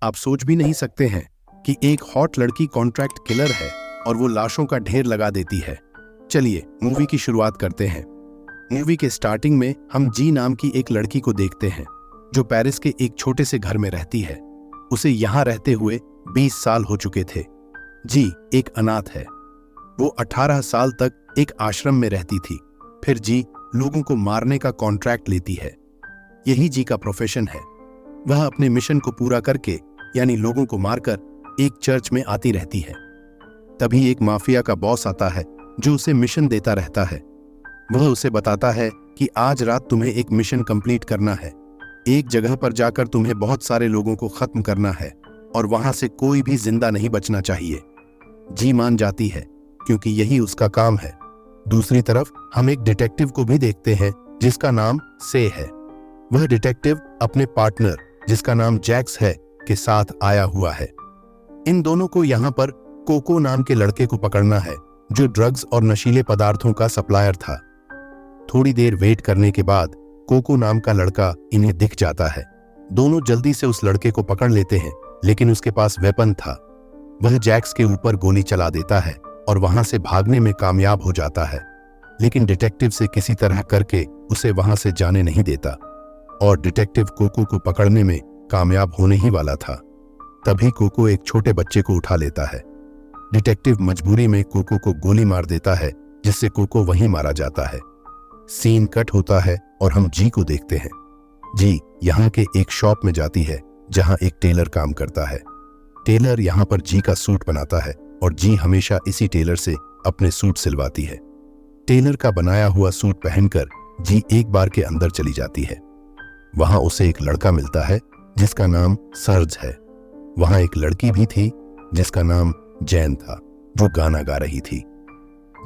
आप सोच भी नहीं सकते हैं कि एक हॉट लड़की कॉन्ट्रैक्ट किलर है और वो लाशों का ढेर लगा देती है। चलिए मूवी की शुरुआत करते हैं। मूवी के स्टार्टिंग में हम जी नाम की एक लड़की को देखते हैं जो पेरिस के एक छोटे से घर में रहती है। उसे यहाँ रहते हुए 20 साल हो चुके थे। जी एक अनाथ है। वो 18 साल तक एक आश्रम में रहती थी। फिर जी लोगों को मारने का कॉन्ट्रैक्ट लेती है। यही जी का प्रोफेशन है। वह अपने मिशन को पूरा करके यानी लोगों को मारकर एक चर्च में आती रहती है। तभी एक माफिया का बॉस आता है जो उसे मिशन देता रहता है। वह उसे बताता है कि आज रात तुम्हें एक मिशन कंप्लीट करना है। एक जगह पर जाकर तुम्हें बहुत सारे लोगों को खत्म करना है और वहां से कोई भी जिंदा नहीं बचना चाहिए। जी मान जाती है क्योंकि यही उसका काम है। दूसरी तरफ हम एक डिटेक्टिव को भी देखते हैं जिसका नाम से है। वह डिटेक्टिव अपने पार्टनर जिसका नाम जैक्स है के साथ आया हुआ है। इन दोनों को यहाँ पर कोको नाम के लड़के को पकड़ना है जो ड्रग्स और नशीले पदार्थों का सप्लायर था। थोड़ी देर वेट करने के बाद कोको नाम का लड़का इन्हें दिख जाता है। दोनों जल्दी से उस लड़के को पकड़ लेते हैं लेकिन उसके पास वेपन था। वह जैक्स के ऊपर गोली चला देता है और वहां से भागने में कामयाब हो जाता है, लेकिन डिटेक्टिव से किसी तरह करके उसे वहां से जाने नहीं देता और डिटेक्टिव कोको को पकड़ने में कामयाब होने ही वाला था। तभी कोको एक छोटे बच्चे को उठा लेता है। डिटेक्टिव मजबूरी में कोको को गोली मार देता है जिससे कोको वहीं मारा जाता है। सीन कट होता है और हम जी को देखते हैं। जी यहाँ के एक शॉप में जाती है जहाँ एक टेलर काम करता है। टेलर यहाँ पर जी का सूट बनाता है और जी हमेशा इसी टेलर से अपने सूट सिलवाती है। टेलर का बनाया हुआ सूट पहनकर जी एक बार के अंदर चली जाती है। वहां उसे एक लड़का मिलता है जिसका नाम सर्ज है। वहां एक लड़की भी थी जिसका नाम जैन था जो गाना गा रही थी।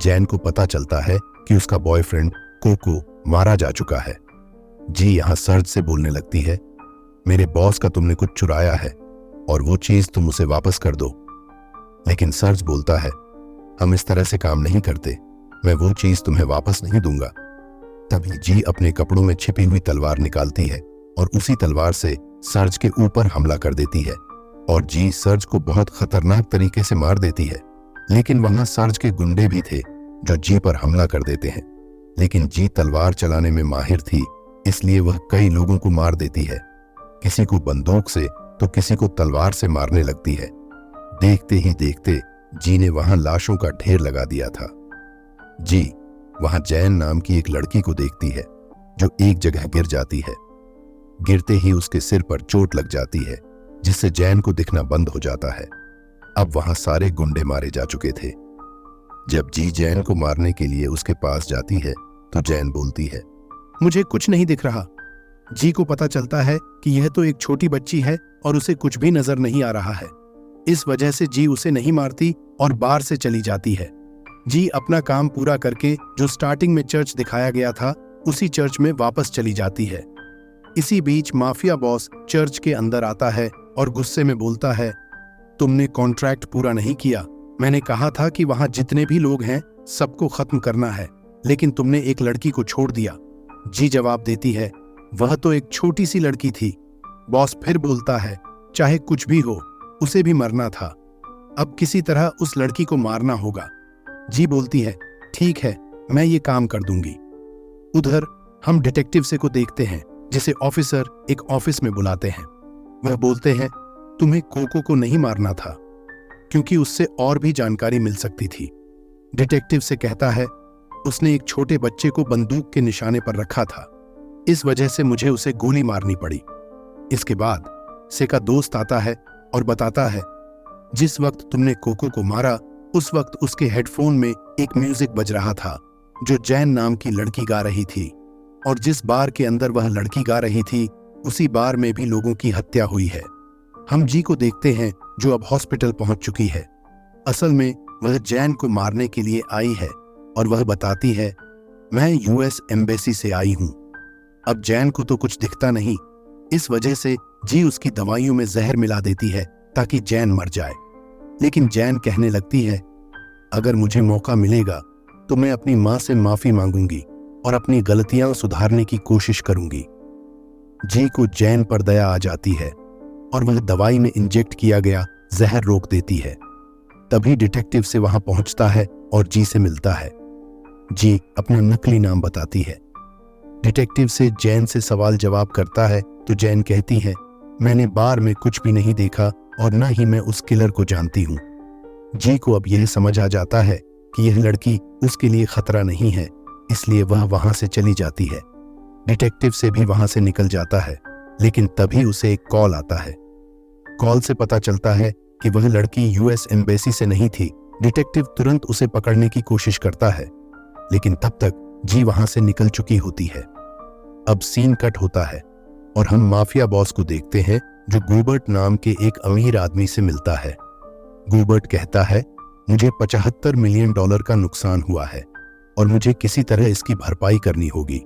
जैन को पता चलता है कि उसका बॉयफ्रेंड कोको मारा जा चुका है। जी यहाँ सर्ज से बोलने लगती है, मेरे बॉस का तुमने कुछ चुराया है और वो चीज तुम उसे वापस कर दो। लेकिन सर्ज बोलता है, हम इस तरह से काम नहीं करते, मैं वो चीज तुम्हें वापस नहीं दूंगा। तभी जी अपने कपड़ों में छिपी हुई तलवार निकालती है और उसी तलवार से सर्ज के ऊपर हमला कर देती है और जी सर्ज को बहुत खतरनाक तरीके से मार देती है। लेकिन वहां सर्ज के गुंडे भी थे जो जी पर हमला कर देते हैं, लेकिन जी तलवार चलाने में माहिर थी इसलिए वह कई लोगों को मार देती है। किसी को बंदूक से तो किसी को तलवार से मारने लगती है। देखते ही देखते जी ने वहां लाशों का ढेर लगा दिया था। जी वहां जैन नाम की एक लड़की को देखती है जो एक जगह गिर जाती है। गिरते ही उसके सिर पर चोट लग जाती है जिससे जैन को दिखना बंद हो जाता है। अब वहां सारे गुंडे मारे जा चुके थे। जब जी जैन को मारने के लिए उसके पास जाती है तो जैन बोलती है, मुझे कुछ नहीं दिख रहा। जी को पता चलता है कि यह तो एक छोटी बच्ची है और उसे कुछ भी नजर नहीं आ रहा है। इस वजह से जी उसे नहीं मारती और बाहर से चली जाती है। जी अपना काम पूरा करके जो स्टार्टिंग में चर्च दिखाया गया था उसी चर्च में वापस चली जाती है। इसी बीच माफिया बॉस चर्च के अंदर आता है और गुस्से में बोलता है, तुमने कॉन्ट्रैक्ट पूरा नहीं किया। मैंने कहा था कि वहां जितने भी लोग हैं सबको खत्म करना है, लेकिन तुमने एक लड़की को छोड़ दिया। जी जवाब देती है, वह तो एक छोटी सी लड़की थी। बॉस फिर बोलता है, चाहे कुछ भी हो उसे भी मरना था। अब किसी तरह उस लड़की को मारना होगा। जी बोलती है, ठीक है मैं ये काम कर दूंगी। उधर हम डिटेक्टिव से को देखते हैं जिसे ऑफिसर एक ऑफिस में बुलाते हैं। वह बोलते हैं, तुम्हें कोको को नहीं मारना था क्योंकि उससे और भी जानकारी मिल सकती थी। डिटेक्टिव से कहता है, उसने एक छोटे बच्चे को बंदूक के निशाने पर रखा था, इस वजह से मुझे उसे गोली मारनी पड़ी। इसके बाद से का दोस्त आता है और बताता है, जिस वक्त तुमने कोको को मारा उस वक्त उसके हेडफोन में एक म्यूजिक बज रहा था जो जैन नाम की लड़की गा रही थी, और जिस बार के अंदर वह लड़की गा रही थी उसी बार में भी लोगों की हत्या हुई है। हम जी को देखते हैं जो अब हॉस्पिटल पहुंच चुकी है। असल में वह जैन को मारने के लिए आई है और वह बताती है, मैं यूएस एम्बेसी से आई हूं। अब जैन को तो कुछ दिखता नहीं, इस वजह से जी उसकी दवाइयों में जहर मिला देती है ताकि जैन मर जाए। लेकिन जैन कहने लगती है, अगर मुझे मौका मिलेगा तो मैं अपनी मां से माफी मांगूंगी और अपनी गलतियां सुधारने की कोशिश करूंगी। जी को जैन पर दया आ जाती है और वह दवाई में इंजेक्ट किया गया जहर रोक देती है। तभी डिटेक्टिव से वहां पहुंचता है और जी से मिलता है। जी अपना नकली नाम बताती है। डिटेक्टिव से जैन से सवाल जवाब करता है तो जैन कहती है, मैंने बार में कुछ भी नहीं देखा और न ही मैं उस किलर को जानती हूँ। जी को अब यह समझ आ जाता है कि यह लड़की उसके लिए खतरा नहीं है, इसलिए वह वहां से चली जाती है। डिटेक्टिव से भी वहां से निकल जाता है, लेकिन तभी उसे एक कॉल आता है। कॉल से पता चलता है कि वह लड़की यूएस एम्बेसी से नहीं थी। डिटेक्टिव तुरंत उसे पकड़ने की कोशिश करता है, लेकिन तब तक जी वहां से निकल चुकी होती है। अब सीन कट होता है और हम माफिया बॉस को देखते हैं जो गुबर्ट नाम के एक अमीर आदमी से मिलता है। गुबर्ट कहता है, मुझे $75 मिलियन का नुकसान हुआ है और मुझे किसी तरह इसकी भरपाई करनी होगी।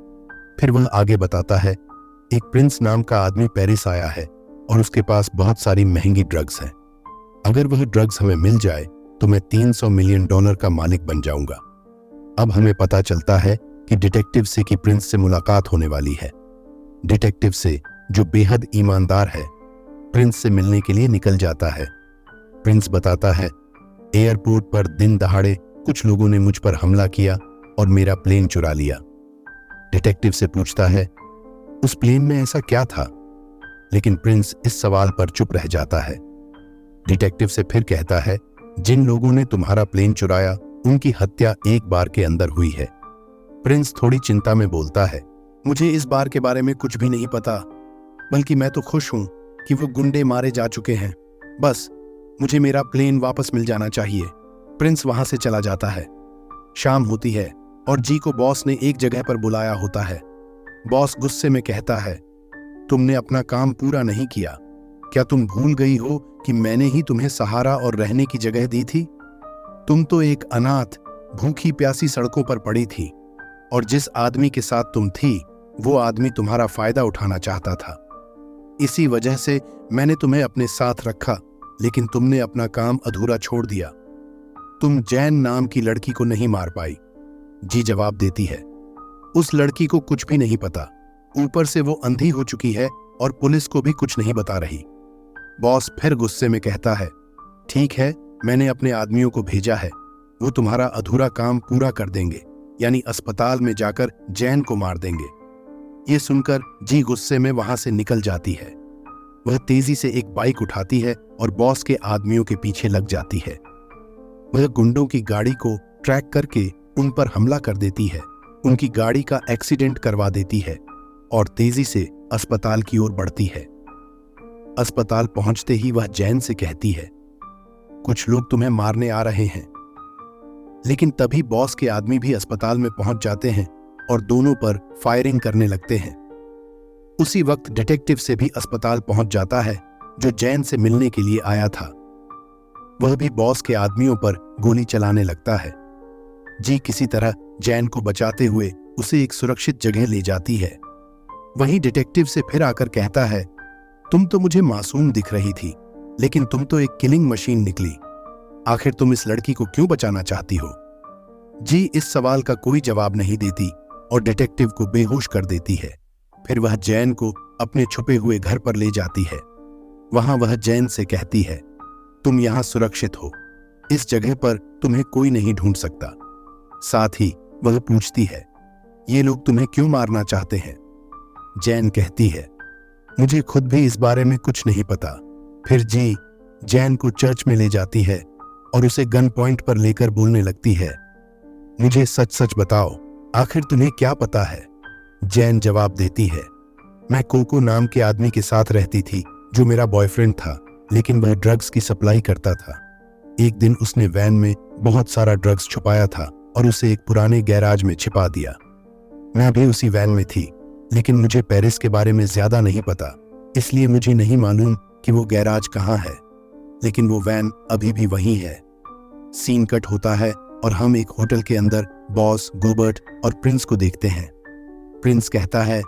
फिर वह आगे बताता है, एक प्रिंस नाम का आदमी पेरिस आया है और उसके पास बहुत सारी महंगी ड्रग्स हैं। अगर वह ड्रग्स हमें मिल जाए तो मैं $300 मिलियन का मालिक बन जाऊंगा। अब हमें पता चलता है कि डिटेक्टिव से की प्रिंस से मुलाकात होने वाली है। डिटेक्टिव से, जो बेहद ईमानदार है, प्रिंस से मिलने के लिए निकल जाता है। प्रिंस बताता है, एयरपोर्ट पर दिन दहाड़े कुछ लोगों ने मुझ पर हमला किया और मेरा प्लेन चुरा लिया। डिटेक्टिव से पूछता है, उस प्लेन में ऐसा क्या था? लेकिन प्रिंस इस सवाल पर चुप रह जाता है। डिटेक्टिव से फिर कहता है, जिन लोगों ने तुम्हारा प्लेन चुराया उनकी हत्या एक बार के अंदर हुई है। प्रिंस थोड़ी चिंता में बोलता है, मुझे इस बार के बारे में कुछ भी नहीं पता, बल्कि मैं तो खुश हूं कि वो गुंडे मारे जा चुके हैं। बस मुझे मेरा प्लेन वापस मिल जाना चाहिए। प्रिंस वहां से चला जाता है। शाम होती है और जी को बॉस ने एक जगह पर बुलाया होता है। बॉस गुस्से में कहता है, तुमने अपना काम पूरा नहीं किया। क्या तुम भूल गई हो कि मैंने ही तुम्हें सहारा और रहने की जगह दी थी? तुम तो एक अनाथ, भूखी प्यासी सड़कों पर पड़ी थी और जिस आदमी के साथ तुम थी वो आदमी तुम्हारा फायदा उठाना चाहता था। इसी वजह से मैंने तुम्हें अपने साथ रखा, लेकिन तुमने अपना काम अधूरा छोड़ दिया। तुम जैन नाम की लड़की को नहीं मार पाई। जी जवाब देती है, उस लड़की को कुछ भी नहीं पता। ऊपर से वो अंधी हो चुकी है और पुलिस को भी कुछ नहीं बता रही। बॉस फिर गुस्से में कहता है, ठीक है, मैंने अपने आदमियों को भेजा है, वो तुम्हारा अधूरा काम पूरा कर देंगे, यानी अस्पताल में जाकर जैन को मार देंगे। ये सुनकर जी गुस्से में वहां से निकल जाती है। वह तेजी से एक बाइक उठाती है और बॉस के आदमियों के पीछे लग जाती है। वह गुंडों की गाड़ी को ट्रैक करके उन पर हमला कर देती है, उनकी गाड़ी का एक्सीडेंट करवा देती है और तेजी से अस्पताल की ओर बढ़ती है। अस्पताल पहुंचते ही वह जैन से कहती है, कुछ लोग तुम्हें मारने आ रहे हैं। लेकिन तभी बॉस के आदमी भी अस्पताल में पहुंच जाते हैं और दोनों पर फायरिंग करने लगते हैं। उसी वक्त डिटेक्टिव से भी अस्पताल पहुंच जाता है, जो जैन से मिलने के लिए आया था। वह भी बॉस के आदमियों पर गोली चलाने लगता है। जी किसी तरह जैन को बचाते हुए उसे एक सुरक्षित जगह ले जाती है। वहीं डिटेक्टिव से फिर आकर कहता है, तुम तो मुझे मासूम दिख रही थी, लेकिन तुम तो एक किलिंग मशीन निकली। आखिर तुम इस लड़की को क्यों बचाना चाहती हो? जी इस सवाल का कोई जवाब नहीं देती और डिटेक्टिव को बेहोश कर देती है। फिर वह जैन को अपने छुपे हुए घर पर ले जाती है। वहां वह जैन से कहती है, तुम यहां सुरक्षित हो, इस जगह पर तुम्हें कोई नहीं ढूंढ सकता। साथ ही वह पूछती है, ये लोग तुम्हें क्यों मारना चाहते हैं? जैन कहती है, मुझे खुद भी इस बारे में कुछ नहीं पता। फिर जी जैन को चर्च में ले जाती है और उसे गन पॉइंट पर लेकर बोलने लगती है, मुझे सच सच बताओ, आखिर तुम्हें क्या पता है? जैन जवाब देती है, मैं कोको नाम के आदमी के साथ रहती थी जो मेरा बॉयफ्रेंड था, लेकिन वह ड्रग्स की सप्लाई करता था। एक दिन उसने वैन में बहुत सारा ड्रग्स छुपाया था और उसे एक पुराने गैराज में छिपा दिया। मैं भी उसी वैन में थी, लेकिन मुझे पेरिस के बारे में ज्यादा नहीं पता, इसलिए मुझे नहीं मालूम कि वो गैराज कहाँ है, लेकिन वो वैन अभी भी वहीं है। सीन कट होता है और हम एक होटल के अंदर बॉस, गुबर्ट और प्रिंस को देखते हैं। प्रिंस कहता है,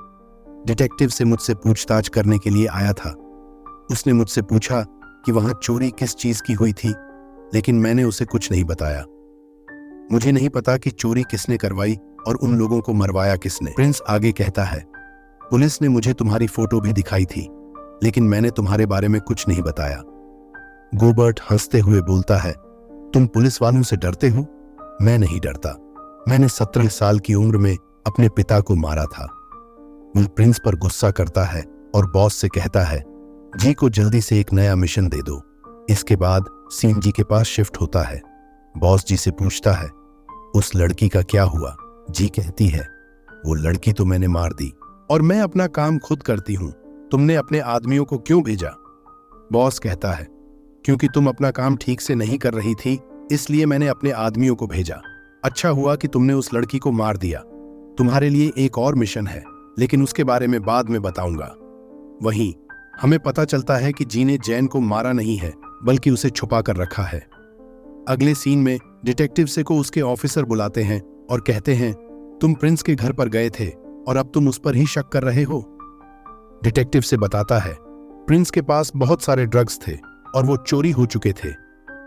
डिटेक्टिव से मुझसे पूछताछ करने के लिए आया था। उसने मुझसे पूछा कि वहां चोरी किस चीज की हुई थी, लेकिन मैंने उसे कुछ नहीं बताया। मुझे नहीं पता कि चोरी किसने करवाई और उन लोगों को मरवाया किसने। प्रिंस आगे कहता है, पुलिस ने मुझे तुम्हारी फोटो भी दिखाई थी, लेकिन मैंने तुम्हारे बारे में कुछ नहीं बताया। गोबर्ट हंसते हुए बोलता है, तुम पुलिस वालों से डरते हो? मैं नहीं डरता। मैंने 17 साल की उम्र में अपने पिता को मारा था। वो प्रिंस पर गुस्सा करता है और बॉस से कहता है, जी को जल्दी से एक नया मिशन दे दो। इसके बाद सीन जी के पास शिफ्ट होता है। बॉस जी से पूछता है, उस लड़की का क्या हुआ? जी कहती है, वो लड़की तो मैंने मार दी और मैं अपना काम खुद करती हूं। तुमने अपने आदमियों को क्यों भेजा? बॉस कहता है, क्योंकि तुम अपना काम ठीक से नहीं कर रही थी, इसलिए मैंने अपने आदमियों को भेजा। अच्छा हुआ कि तुमने उस लड़की को मार दिया। तुम्हारे लिए एक और मिशन है, लेकिन उसके बारे में बाद में बताऊंगा। वहीं हमें पता चलता है कि जी ने जैन को मारा नहीं है, बल्कि उसे छुपा कर रखा है। अगले सीन में डिटेक्टिव से को उसके ऑफिसर बुलाते हैं और कहते हैं, तुम प्रिंस के घर पर गए थे और अब तुम उस पर ही शक कर रहे हो। डिटेक्टिव से बताता है, प्रिंस के पास बहुत सारे ड्रग्स थे और वो चोरी हो चुके थे,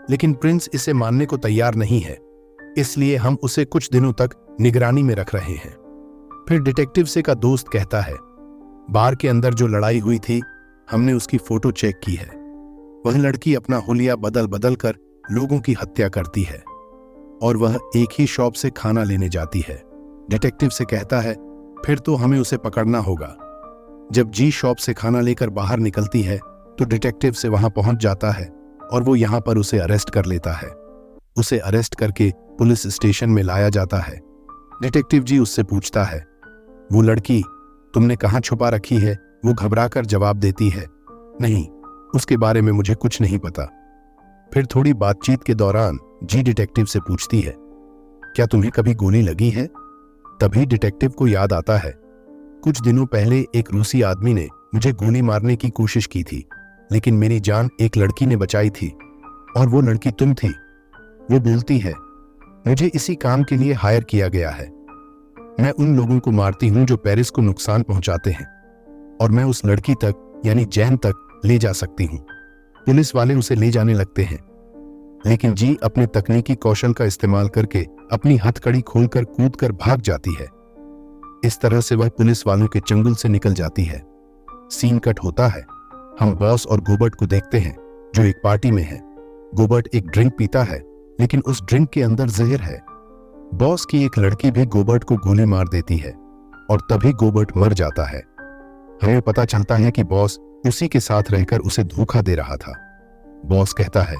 लेकिन प्रिंस इसे मानने को तैयार नहीं है, इसलिए हम उसे कुछ दिनों तक निगरानी में रख रहे हैं। फिर डिटेक्टिव से का दोस्त कहता है, बार के अंदर जो लड़ाई हुई थी, हमने उसकी फोटो चेक की है। वह लड़की अपना हुलिया बदल बदल कर लोगों की हत्या करती है और वह एक ही शॉप से खाना लेने जाती है। डिटेक्टिव से कहता है, फिर तो हमें उसे पकड़ना होगा। जब जी शॉप से खाना लेकर बाहर निकलती है तो डिटेक्टिव से वहां पहुंच जाता है और वो यहां पर उसे अरेस्ट कर लेता है। उसे अरेस्ट करके पुलिस स्टेशन में लाया जाता है। डिटेक्टिव जी उससे पूछता है, वो लड़की तुमने कहां छुपा रखी है? वो घबराकर जवाब देती है, नहीं, उसके बारे में मुझे कुछ नहीं पता। फिर थोड़ी बातचीत के दौरान जी डिटेक्टिव से पूछती है, क्या तुम्हें कभी गोली लगी है? तभी डिटेक्टिव को याद आता है, कुछ दिनों पहले एक रूसी आदमी ने मुझे गोली मारने की कोशिश की थी, लेकिन मेरी जान एक लड़की ने बचाई थी और वो लड़की तुम थी। वो बोलती है, मुझे इसी काम के लिए हायर किया गया है। मैं उन लोगों को मारती हूं जो पेरिस को नुकसान पहुंचाते हैं और मैं उस लड़की तक यानी जैन तक ले जा सकती हूं। पुलिस वाले उसे ले जाने लगते हैं, लेकिन जी अपने तकनीकी कौशल का इस्तेमाल करके अपनी हथकड़ी खोलकर कूदकर भाग जाती है। इस तरह से वह पुलिस वालों के चंगुल से निकल जाती है। सीन कट होता है। हम बॉस और गोबर्ट को देखते हैं जो एक पार्टी में है। गोबर्ट एक ड्रिंक पीता है, लेकिन उस ड्रिंक के अंदर जहर है। बॉस की एक लड़की भी गोबर्ट को गोली मार देती है और तभी गोबर्ट मर जाता है। हमें पता चलता है कि बॉस उसी के साथ रहकर उसे धोखा दे रहा था। बॉस कहता है,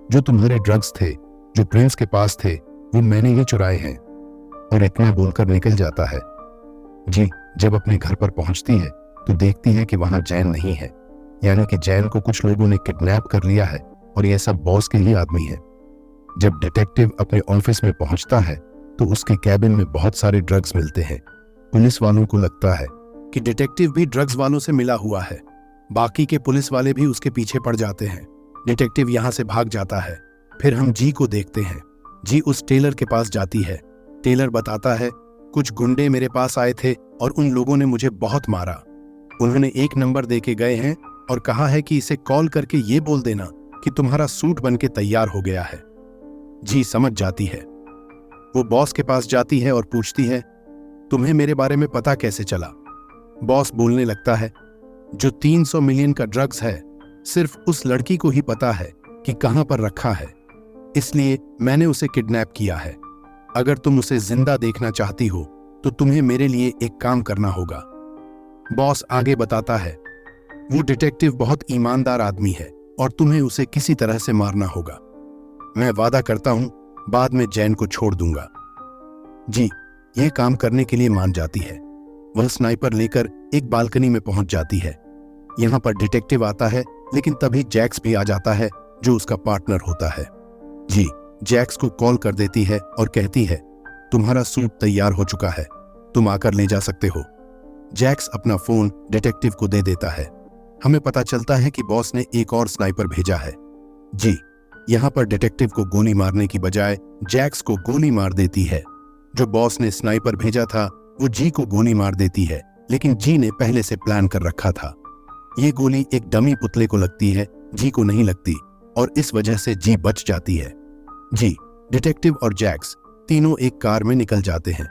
जो तुम्हारे ड्रग्स थे जो प्रिंस के पास थे, वो मैंने ये चुराए हैं, और इतना बोलकर निकल जाता है। जी जब अपने घर पर पहुंचती है तो देखती है कि वहां जैन नहीं है, यानी कि जैन को कुछ लोगों ने किडनैप कर लिया है और यह सब बॉस के ही आदमी है। जब डिटेक्टिव अपने ऑफिस में पहुंचता है तो उसके कैबिन में बहुत सारे ड्रग्स मिलते हैं। पुलिस वालों को लगता है कि डिटेक्टिव भी ड्रग्स वालों से मिला हुआ है। बाकी के पुलिस वाले भी उसके पीछे पड़ जाते हैं। डिटेक्टिव यहां से भाग जाता है। फिर हम जी को देखते हैं। जी उस टेलर के पास जाती है। टेलर बताता है, कुछ गुंडे मेरे पास आए थे और उन लोगों ने मुझे बहुत मारा। उन्होंने एक नंबर देके गए हैं और कहा है कि इसे कॉल करके ये बोल देना कि तुम्हारा सूट बनके तैयार हो गया है। जी समझ जाती है। वो बॉस के पास जाती है और पूछती है, तुम्हें मेरे बारे में पता कैसे चला? बॉस बोलने लगता है, जो 300 मिलियन का ड्रग्स है सिर्फ उस लड़की को ही पता है कि कहां पर रखा है, इसलिए मैंने उसे किडनैप किया है। अगर तुम उसे जिंदा देखना चाहती हो तो तुम्हें मेरे लिए एक काम करना होगा। बॉस आगे बताता है, वो डिटेक्टिव बहुत ईमानदार आदमी है और तुम्हें उसे किसी तरह से मारना होगा। मैं वादा करता हूं बाद में जैन को छोड़ दूंगा। जी यह काम करने के लिए मान जाती है। वह स्नाइपर लेकर एक बालकनी में पहुंच जाती है। यहां पर डिटेक्टिव आता है, लेकिन तभी जैक्स भी आ जाता है जो उसका पार्टनर होता है। जी जैक्स को कॉल कर देती है और कहती है, तुम्हारा सूट तैयार हो चुका है, तुम आकर ले जा सकते हो। जैक्स अपना फोन डिटेक्टिव को दे देता है। हमें पता चलता है कि बॉस ने एक और स्नाइपर भेजा है। जी यहां पर डिटेक्टिव को गोली मारने की बजाय जैक्स को गोली मार देती है। जो बॉस ने स्नाइपर भेजा था वो जी को गोली मार देती है, लेकिन जी ने पहले से प्लान कर रखा था। ये गोली एक डमी पुतले को लगती है, जी को नहीं लगती, और इस वजह से जी बच जाती है। जी डिटेक्टिव और जैक्स तीनों एक कार में निकल जाते हैं।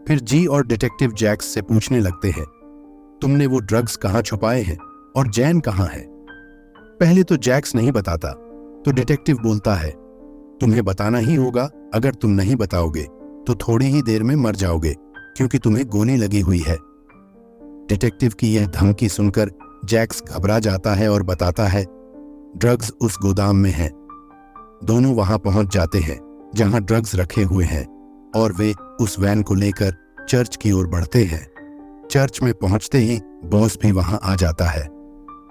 फिर जी और डिटेक्टिव जैक्स से पूछने लगते हैं, तुमने वो ड्रग्स कहां छुपाए हैं? और जैन कहाँ है? पहले तो जैक्स नहीं बताता, तो डिटेक्टिव बोलता है, तुम्हें बताना ही होगा, अगर तुम नहीं बताओगे तो थोड़ी ही देर में मर जाओगे क्योंकि तुम्हें गोली लगी हुई है। डिटेक्टिव की यह धमकी सुनकर जैक्स घबरा जाता है और बताता है, ड्रग्स उस गोदाम में है। दोनों वहां पहुंच जाते हैं जहां ड्रग्स रखे हुए हैं और वे उस वैन को लेकर चर्च की ओर बढ़ते हैं। चर्च में पहुंचते ही बॉस भी वहां आ जाता है।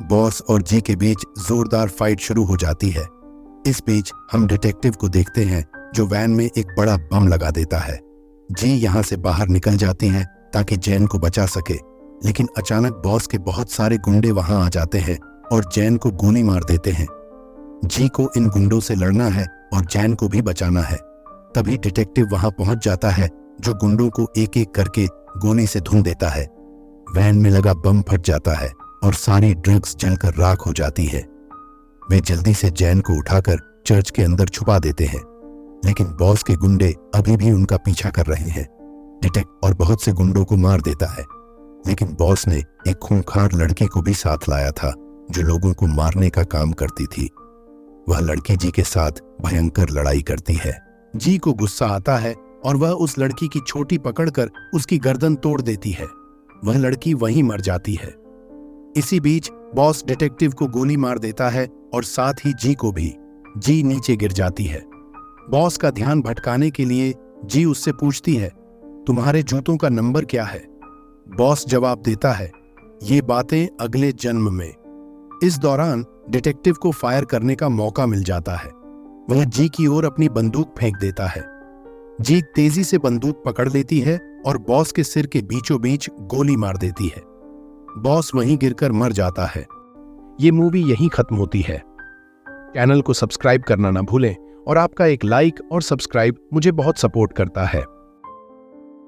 बॉस और जी के बीच जोरदार फाइट शुरू हो जाती है। इस बीच हम डिटेक्टिव को देखते हैं जो वैन में एक बड़ा बम लगा देता है। जी यहां से बाहर निकल जाती हैं ताकि जैन को बचा सके, लेकिन अचानक बॉस के बहुत सारे गुंडे वहां आ जाते हैं और जैन को गोली मार देते हैं। जी को इन गुंडों से लड़ना है और जैन को भी बचाना है। तभी डिटेक्टिव वहां पहुंच जाता है जो गुंडों को एक एक करके गोली से धुन देता है। वैन में लगा बम फट जाता है और सारी ड्रग्स जलकर राख हो जाती है। वे जल्दी से जैन को उठाकर चर्च के अंदर छुपा देते हैं, लेकिन बॉस के गुंडे अभी भी उनका पीछा कर रहे हैं। डिटेक्टिव और बहुत से गुंडों को मार देता है, लेकिन बॉस ने एक खूंखार लड़की को भी साथ लाया था जो लोगों को मारने का काम करती थी। वह लड़की जी के साथ भयंकर लड़ाई करती है। जी को गुस्सा आता है और वह उस लड़की की छोटी पकड़कर उसकी गर्दन तोड़ देती है। वह लड़की वहीं मर जाती है। इसी बीच बॉस डिटेक्टिव को गोली मार देता है और साथ ही जी को भी। जी नीचे गिर जाती है। बॉस का ध्यान भटकाने के लिए जी उससे पूछती है, तुम्हारे जूतों का नंबर क्या है? बॉस जवाब देता है, ये बातें अगले जन्म में। इस दौरान डिटेक्टिव को फायर करने का मौका मिल जाता है। वह जी की ओर अपनी बंदूक फेंक देता है। जी तेजी से बंदूक पकड़ लेती है और बॉस के सिर के बीचों बीच गोली मार देती है। बॉस वहीं गिरकर मर जाता है। ये मूवी यहीं खत्म होती है। चैनल को सब्सक्राइब करना ना भूलें और आपका एक लाइक और सब्सक्राइब मुझे बहुत सपोर्ट करता है।